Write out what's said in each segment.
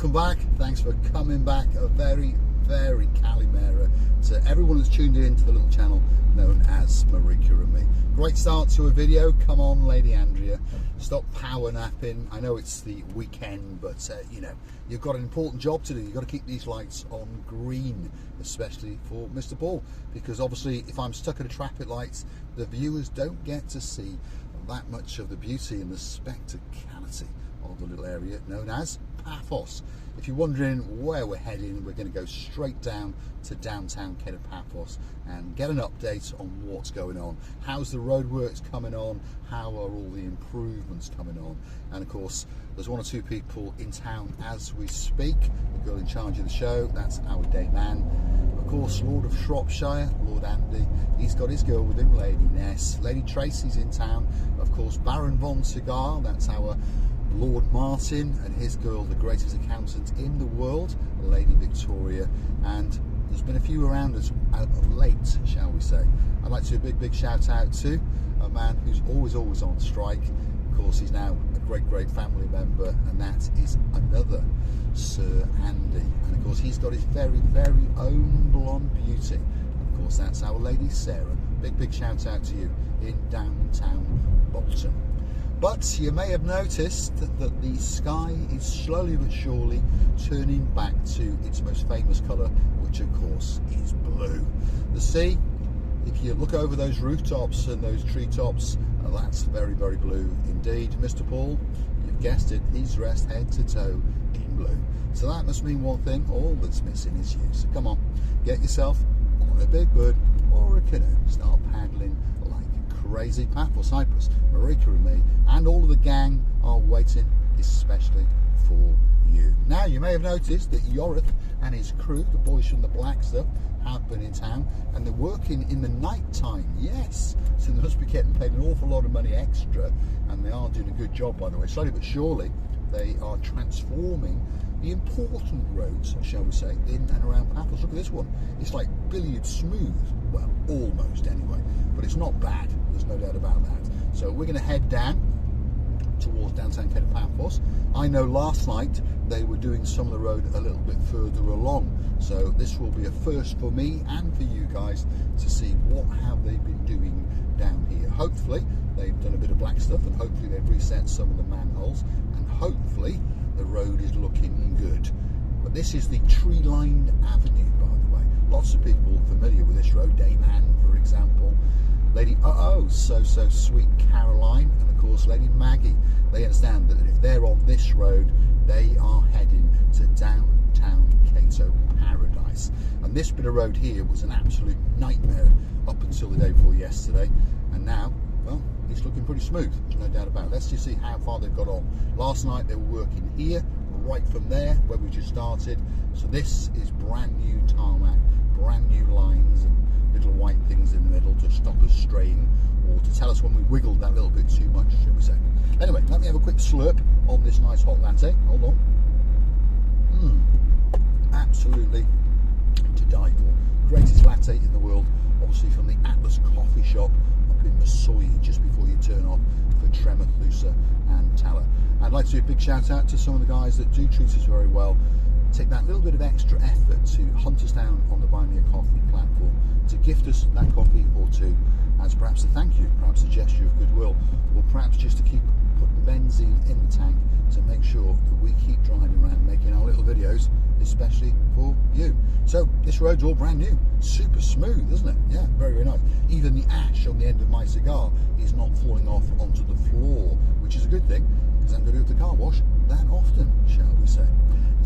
Welcome back. Thanks for coming back. A very Calimera to everyone who's tuned in to the little channel known as Marika and me. Great start to a video. Come on, Lady Andrea, stop power napping. I know it's the weekend, but you know, you've got an important job to do. You've got to keep these lights on green, especially for Mr. Paul, because obviously if I'm stuck at a traffic lights, the viewers don't get to see that much of the beauty and the spectacality of the little area known as Paphos. If you're wondering where we're heading, we're going to go straight down to downtown Kato Paphos and get an update on what's going on. How's the roadworks coming on? How are all the improvements coming on? And of course, there's one or two people in town as we speak. The girl in charge of the show, that's our day man. Of course, Lord of Shropshire, Lord Andy, he's got his girl with him, Lady Ness. Lady Tracy's in town. Of course, Baron Von Cigar, that's our Lord Martin, and his girl, the greatest accountant in the world, Lady Victoria. And there's been a few around us of late, shall we say. I'd like to do a big shout out to a man who's always on strike. Of course, he's now a great family member, and that is another Sir Andy. And of course, he's got his very own blonde beauty. And of course, that's our Lady Sarah. Big shout out to you in downtown Bolton. But you may have noticed that the sky is slowly but surely turning back to its most famous colour, which of course is blue. The sea, if you look over those rooftops and those treetops, that's very blue indeed. Mr. Paul, you've guessed it, he's dressed head to toe in blue. So that must mean one thing, all that's missing is you. So come on, get yourself on a big bird or a canoe, start paddling like crazy. Paphos, Cyprus, Marika and me, and all of the gang are waiting especially for you. Now, you may have noticed that Yorith and his crew, the boys from the black stuff, have been in town, and they're working in the night time. Yes, so they must be getting paid an awful lot of money extra, and they are doing a good job, by the way. Slowly but surely they are transforming the important roads, shall we say, in and around Paphos. Look at this one. It's like billiard smooth. Well, almost anyway, but it's not bad. There's no doubt about that. So we're going to head down towards downtown Kato Paphos. I know last night they were doing some of the road a little bit further along, so this will be a first for me and for you guys to see what have they been doing down here. Hopefully they've done a bit of black stuff, and hopefully they've reset some of the manholes, and hopefully the road is looking good. But this is the tree-lined avenue, by the way. Lots of people familiar with this road. Dayman, for example. Lady so sweet Caroline, and of course Lady Maggie. They understand that if they're on this road, they are heading to downtown Kato paradise. And this bit of road here was an absolute nightmare up until the day before yesterday, and now, well, it's looking pretty smooth. There's no doubt about it. Let's just see how far they've got on. Last night they were working here, right from there where we just started. So this is brand new tarmac, brand new lines, and little white things in the middle to stop us straying, or to tell us when we wiggled that little bit too much, shall we say. Anyway, let me have a quick slurp on this nice hot latte. Hold on. Absolutely to die for. Greatest latte in the world, obviously from the Atlas coffee shop up in Masoyi, just before you turn off for Tremathusa and Tala. I'd like to do a big shout out to some of the guys that do treat us very well, take that little bit of extra effort to hunt us down on the Buy Me a Coffee platform, to gift us that coffee or two as perhaps a thank you, perhaps a gesture of goodwill, or perhaps just to keep putting benzene in the tank to make sure that we keep driving around making our little videos, especially for you. So this road's all brand new, super smooth, isn't it? Yeah, very nice. Even the ash on the end of my cigar is not falling off onto the floor, which is a good thing, because I'm going to do the car wash that often, shall we say.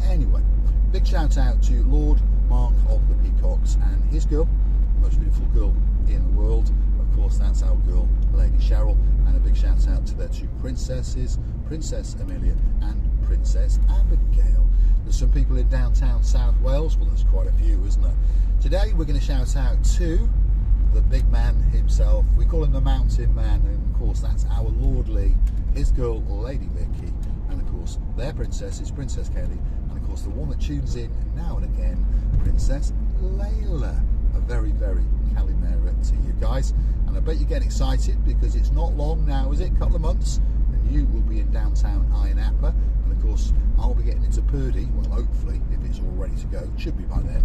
Anyway, big shout out to Lord Mark of the Peacocks and his girl, the most beautiful girl in the world. Of course, that's our girl, Lady Cheryl, and a big shout out to their two princesses, Princess Amelia and Princess Abigail. There's some people in downtown South Wales, well, there's quite a few, isn't there? Today we're going to shout out to the big man himself. We call him the Mountain Man, and of course that's our Lord Lee, his girl, Lady Vicky, and of course their princess is Princess Kelly, and of course the one that tunes in now and again, Princess Layla. A very Calimera to you guys, and I bet you're getting excited because it's not long now, is it? A couple of months and you will be in downtown Ayia Napa, and of course, I'll be getting into Purdy, well, hopefully, if it's all ready to go, it should be by then,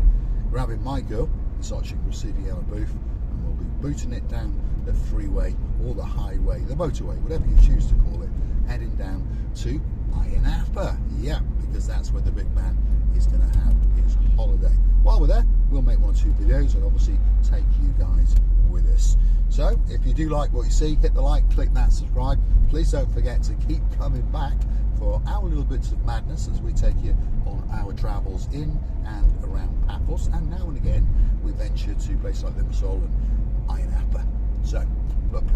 grabbing my girl, the Cyprus receiving yellow booth, and we'll be booting it down the freeway or the highway, the motorway, whatever you choose to call it, heading down to Ayia Napa. Yeah, because that's where the big man is going to have his holiday. While we're there, we'll make 1 or 2 videos and obviously take you guys with us. So if you do like what you see, hit the like, click that subscribe. Please don't forget to keep coming back for our little bits of madness as we take you on our travels in and around Paphos, and now and again we venture to places like Limassol and Ayia Napa. So, but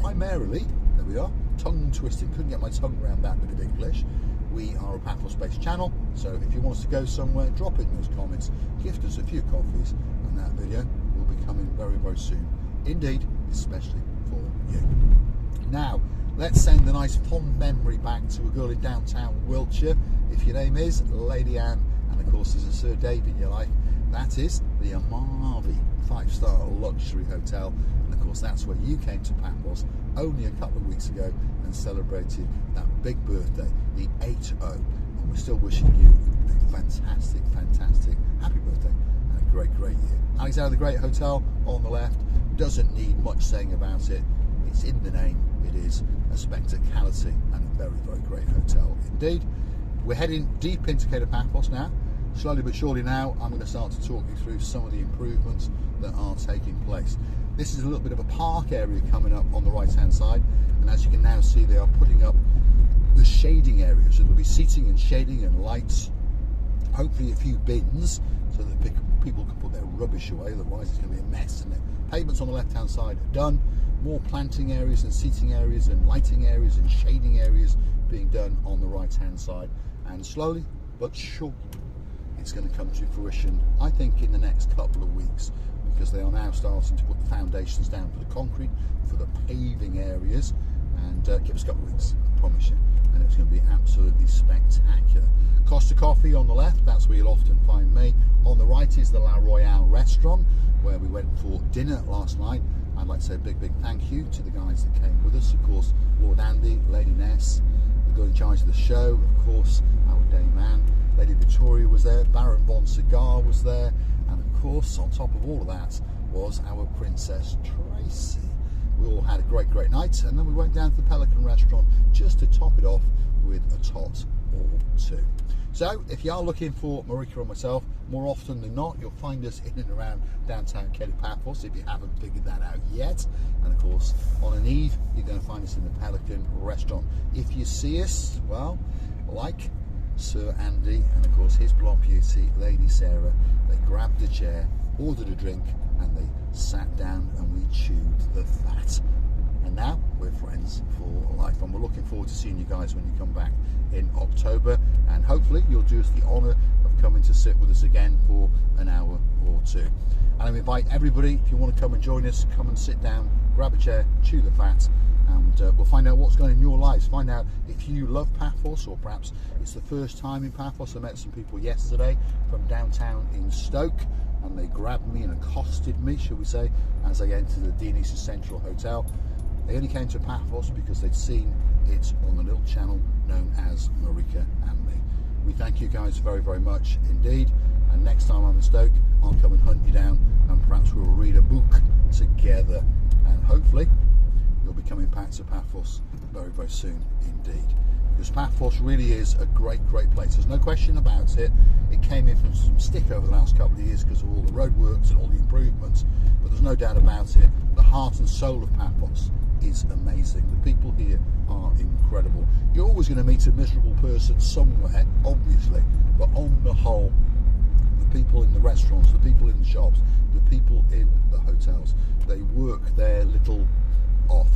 primarily, there we are, tongue twisting, couldn't get my tongue around that bit of English. We are a Paphos-based channel, so if you want us to go somewhere, drop in those comments, gift us a few coffees, and that video will be coming very, very soon. Indeed, especially for you. Now, let's send a nice fond memory back to a girl in downtown Wiltshire. If your name is Lady Anne, and of course there's a Sir David in your life, that is the Amalfi 5-star luxury hotel. And of course that's where you came to Paphos only a couple of weeks ago and celebrated that big birthday, the 8-0. And we're still wishing you a fantastic, fantastic happy birthday and a great, great year. Alexander the Great Hotel on the left, doesn't need much saying about it. It's in the name. It is a spectacality and a very, very great hotel indeed. We're heading deep into Kato Paphos now. Slowly but surely now, I'm going to start to talk you through some of the improvements that are taking place. This is a little bit of a park area coming up on the right hand side, and as you can now see, they are putting up the shading areas. So there'll be seating and shading and lights, hopefully a few bins so that people can put their rubbish away, otherwise it's going to be a mess, isn't it? Pavements on the left hand side are done, more planting areas and seating areas and lighting areas and shading areas being done on the right hand side, and slowly but surely it's going to come to fruition, I think, in the next couple of weeks, because they are now starting to put the foundations down for the concrete, for the paving areas, and give us a couple of weeks, I promise you, and it's going to be absolutely spectacular. Costa Coffee on the left, that's where you'll often find me. On the right is the La Royale restaurant, where we went for dinner last night. I'd like to say a big, big thank you to the guys that came with us. Of course, Lord Andy, Lady Ness, the girl in charge of the show, of course, our day man. Lady Victoria was there, Baron Von Cigar was there, and of course, on top of all of that, was our Princess Tracy. We all had a great, great night, and then we went down to the Pelican restaurant just to top it off with a tot or two. So, if you are looking for Marika or myself, more often than not, you'll find us in and around downtown Kato Paphos, if you haven't figured that out yet. And of course, on an eve, you're going to find us in the Pelican restaurant. If you see us, well, like Sir Andy and of course his blonde beauty, Lady Sarah, they grabbed a chair, ordered a drink, and they sat down and we chewed the fat. And now we're friends for life, and we're looking forward to seeing you guys when you come back in October, and hopefully you'll do us the honour of coming to sit with us again for an hour or two. And I invite everybody, if you want to come and join us, come and sit down, grab a chair, chew the fat, and we'll find out what's going on in your lives. Find out if you love Paphos, or perhaps it's the first time in Paphos. I met some people yesterday from downtown in Stoke, and they grabbed me and accosted me, shall we say, as I entered the Dionysus Central Hotel. They only came to Paphos because they'd seen it on the little channel known as Marika and Me. We thank you guys very, very much indeed, and next time I'm in Stoke, I'll come and hunt you down, and perhaps we'll read a book together, and hopefully you'll be coming back to Paphos very, very soon indeed. Because Paphos really is a great, great place. There's no question about it. It came in from some stick over the last couple of years because of all the roadworks and all the improvements, but there's no doubt about it. The heart and soul of Paphos is amazing. The people here are incredible. You're always going to meet a miserable person somewhere, obviously, but on the whole, the people in the restaurants, the people in the shops, the people in the hotels, they work their little off,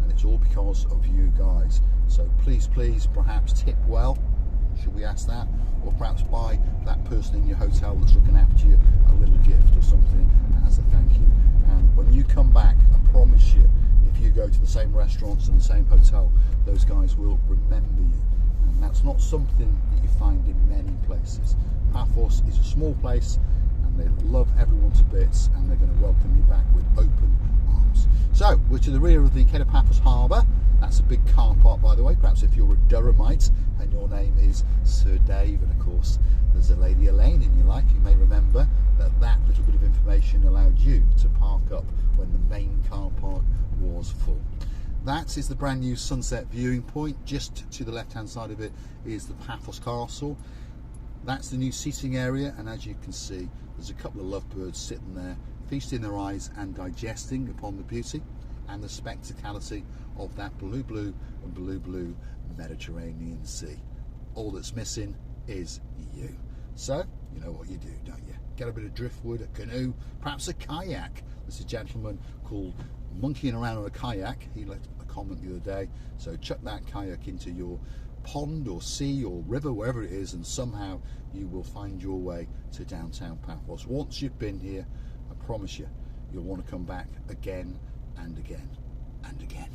and it's all because of you guys. So please, please, perhaps tip well, should we ask that, or perhaps buy that person in your hotel that's looking after you a little gift or something as a thank you. And when you come back, I promise you, if you go to the same restaurants and the same hotel, those guys will remember you, and that's not something that you find in many places. Paphos is a small place, and they love everyone to bits, and they're going to welcome you back with open arms. So we're to the rear of the Kato Paphos harbour, That's a big car park, by the way. Perhaps if you're a Durhamite and your name is Sir Dave, and of course there's a Lady Elaine in your life, you may remember that that little bit of information allowed you to park up when the main car park was full. That is the brand new sunset viewing point. Just to the left hand side of it is the Paphos Castle. That's the new seating area, and as you can see, there's a couple of lovebirds sitting there, feasting their eyes and digesting upon the beauty and the spectacality of that blue Mediterranean Sea. All that's missing is you. So, you know what you do, don't you? Get a bit of driftwood, a canoe, perhaps a kayak. There's a gentleman called Monkeying Around on a Kayak. He left a comment the other day. So chuck that kayak into your pond or sea or river, wherever it is, and somehow you will find your way to downtown Paphos. Once you've been here, I promise you, you'll want to come back again and again and again.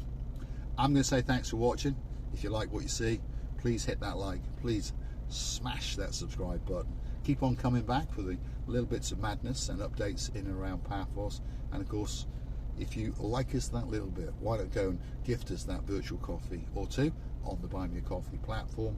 I'm going to say thanks for watching. If you like what you see, please hit that like, please smash that subscribe button. Keep on coming back for the little bits of madness and updates in and around Paphos. And of course, if you like us that little bit, why don't go and gift us that virtual coffee or two on the Buy Me a Coffee platform.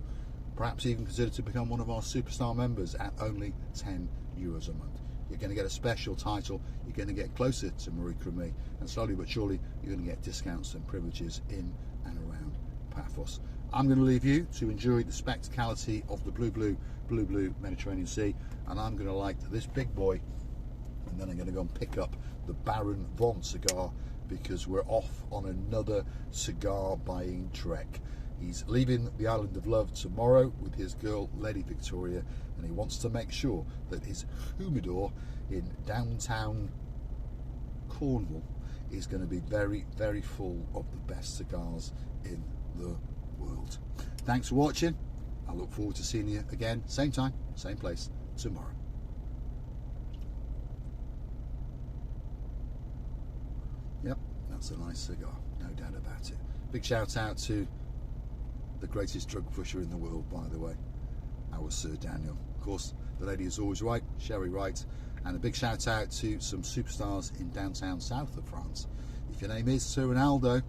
Perhaps even consider to become one of our superstar members at only €10 a month. You're going to get a special title, you're going to get closer to Marika and me, and slowly but surely you're going to get discounts and privileges in and around Paphos. I'm going to leave you to enjoy the spectacality of the blue Mediterranean Sea, and I'm going to light this big boy, and then I'm going to go and pick up the Baron Von cigar, because we're off on another cigar buying trek. He's leaving the island of love tomorrow with his girl Lady Victoria, and he wants to make sure that his humidor in downtown Cornwall is going to be very full of the best cigars in the world. Thanks for watching. I look forward to seeing you again, same time, same place, tomorrow. Yep, that's a nice cigar, no doubt about it. Big shout out to the greatest drug pusher in the world, by the way, our Sir Daniel. Of course, the lady is always right, Sherry Wright. And a big shout out to some superstars in downtown south of France. If your name is Sir Ronaldo,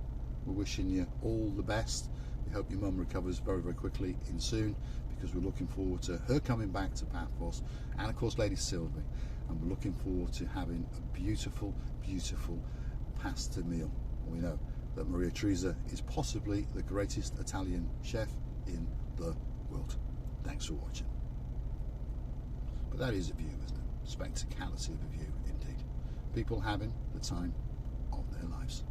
we're wishing you all the best. We hope your mum recovers very quickly and soon, because we're looking forward to her coming back to Paphos, and of course Lady Sylvie. And we're looking forward to having a beautiful pasta meal. And we know that Maria Teresa is possibly the greatest Italian chef in the world. Thanks for watching. But that is a view, isn't it? Spectacality of a view indeed. People having the time of their lives.